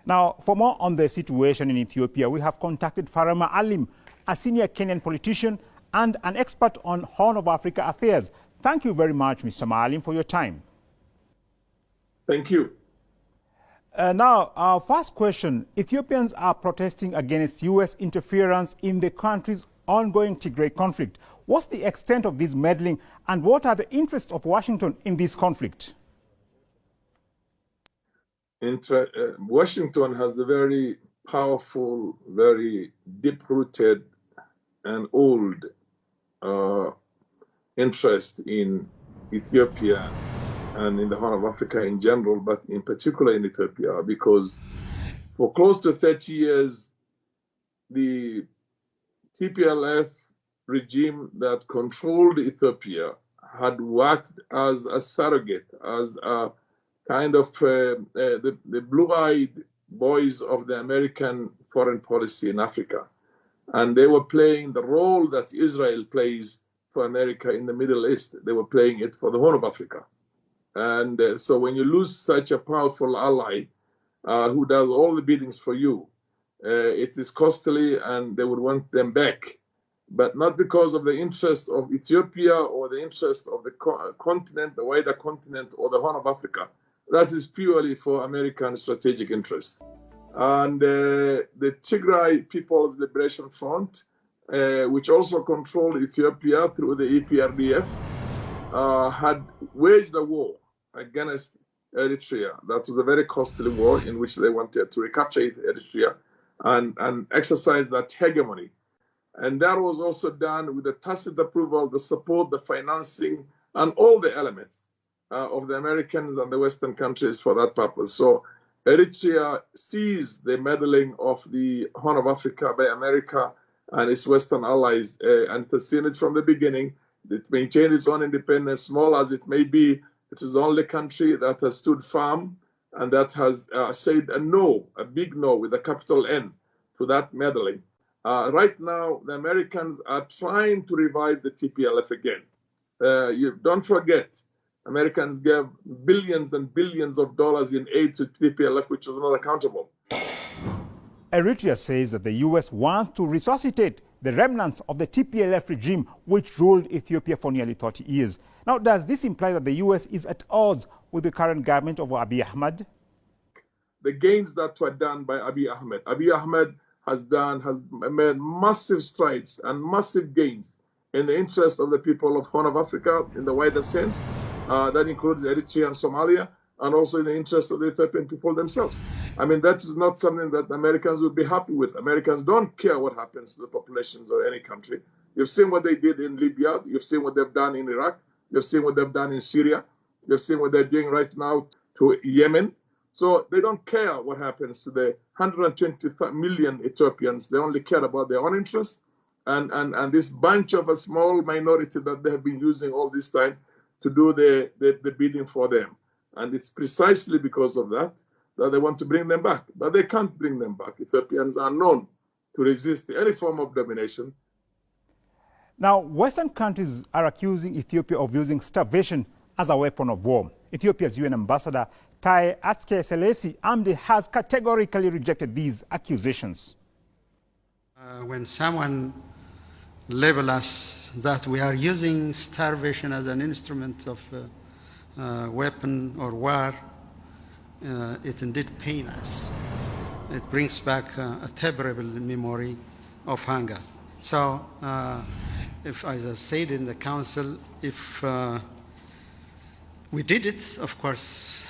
Now, for more on the situation in Ethiopia, we have contacted Farama Alim, a senior Kenyan politician and an expert on Horn of Africa affairs. Thank you very much, Mr. Maalim, for your time. Thank you. Now, our first question. Ethiopians are protesting against U.S. interference in the country's ongoing Tigray conflict. What's the extent of this meddling, and what are the interests of Washington in this conflict? Washington has a very powerful, very deep-rooted and old interest in Ethiopia and in the Horn of Africa in general, but in particular in Ethiopia, because for close to 30 years, the TPLF regime that controlled Ethiopia had worked as a surrogate, as a kind of the blue-eyed boys of the American foreign policy in Africa. And they were playing the role that Israel plays for America in the Middle East. They were playing it for the Horn of Africa. And so when you lose such a powerful ally who does all the biddings for you, it is costly, and they would want them back. But not because of the interest of Ethiopia or the interest of the continent, the wider continent, or the Horn of Africa. That is purely for American strategic interests. And the Tigray People's Liberation Front, which also controlled Ethiopia through the EPRDF, had waged a war against Eritrea. That was a very costly war in which they wanted to recapture Eritrea and exercise that hegemony. And that was also done with the tacit approval, the support, the financing, and all the elements of the Americans and the Western countries for that purpose. So Eritrea sees the meddling of the Horn of Africa by America and its Western allies, and has seen it from the beginning. It maintained its own independence, small as it may be. It is the only country that has stood firm and that has said a no, a big no with a capital N to that meddling. Right now, the Americans are trying to revive the TPLF again. You don't forget, Americans gave billions and billions of dollars in aid to TPLF, which was not accountable. Eritrea says that the U.S. wants to resuscitate the remnants of the TPLF regime, which ruled Ethiopia for nearly 30 years. Now, does this imply that the U.S. is at odds with the current government of Abiy Ahmed? The gains that were done by Abiy Ahmed has made massive strides and massive gains in the interest of the people of Horn of Africa in the wider sense. That includes Eritrea and Somalia, and also in the interest of the Ethiopian people themselves. I mean, that is not something that Americans would be happy with. Americans don't care what happens to the populations of any country. You've seen what they did in Libya. You've seen what they've done in Iraq. You've seen what they've done in Syria. You've seen what they're doing right now to Yemen. So they don't care what happens to the 120 million Ethiopians. They only care about their own interests and this bunch of a small minority that they have been using all this time to do the bidding for them. And it's precisely because of that they want to bring them back. But they can't bring them back. Ethiopians are known to resist any form of domination. Now, Western countries are accusing Ethiopia of using starvation as a weapon of war. Ethiopia's UN ambassador, Tai Atske-Selesi Amde, has categorically rejected these accusations. When someone labels us that we are using starvation as an instrument of weapon or war, it indeed pains us. It brings back a terrible memory of hunger. So, if, as I said in the council, if we did it, of course,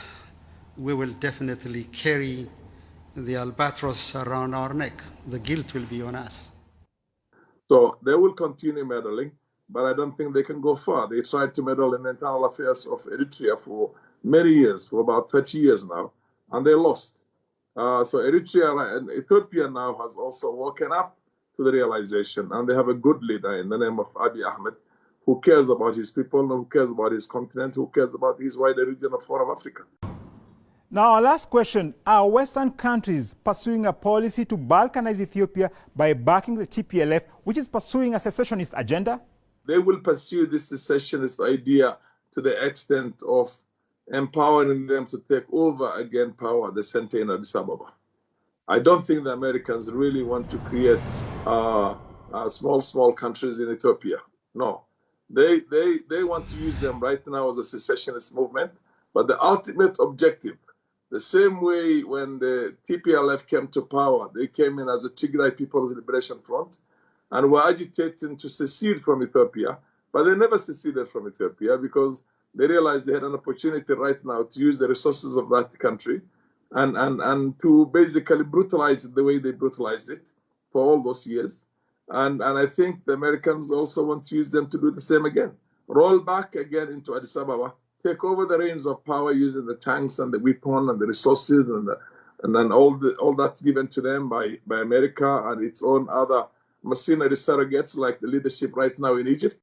we will definitely carry the albatross around our neck. The guilt will be on us. So they will continue meddling, but I don't think they can go far. They tried to meddle in the internal affairs of Eritrea for many years, for about 30 years now, and they lost. So Eritrea and Ethiopia now has also woken up to the realization, and they have a good leader in the name of Abiy Ahmed, who cares about his people, who cares about his continent, who cares about his wider region of Horn of Africa. Now, our last question. Are Western countries pursuing a policy to balkanize Ethiopia by backing the TPLF, which is pursuing a secessionist agenda? They will pursue this secessionist idea to the extent of empowering them to take over again power at the center in Addis Ababa. I don't think the Americans really want to create small countries in Ethiopia. No, they want to use them right now as a secessionist movement. But the ultimate objective, the same way when the TPLF came to power, they came in as the Tigray People's Liberation Front and were agitating to secede from Ethiopia, but they never seceded from Ethiopia because they realized they had an opportunity right now to use the resources of that country and to basically brutalize it the way they brutalized it for all those years. And I think the Americans also want to use them to do the same again. Roll back again into Addis Ababa, take over the reins of power using the tanks and the weapons and the resources and then all that's given to them by America and its own other mercenary surrogates like the leadership right now in Egypt.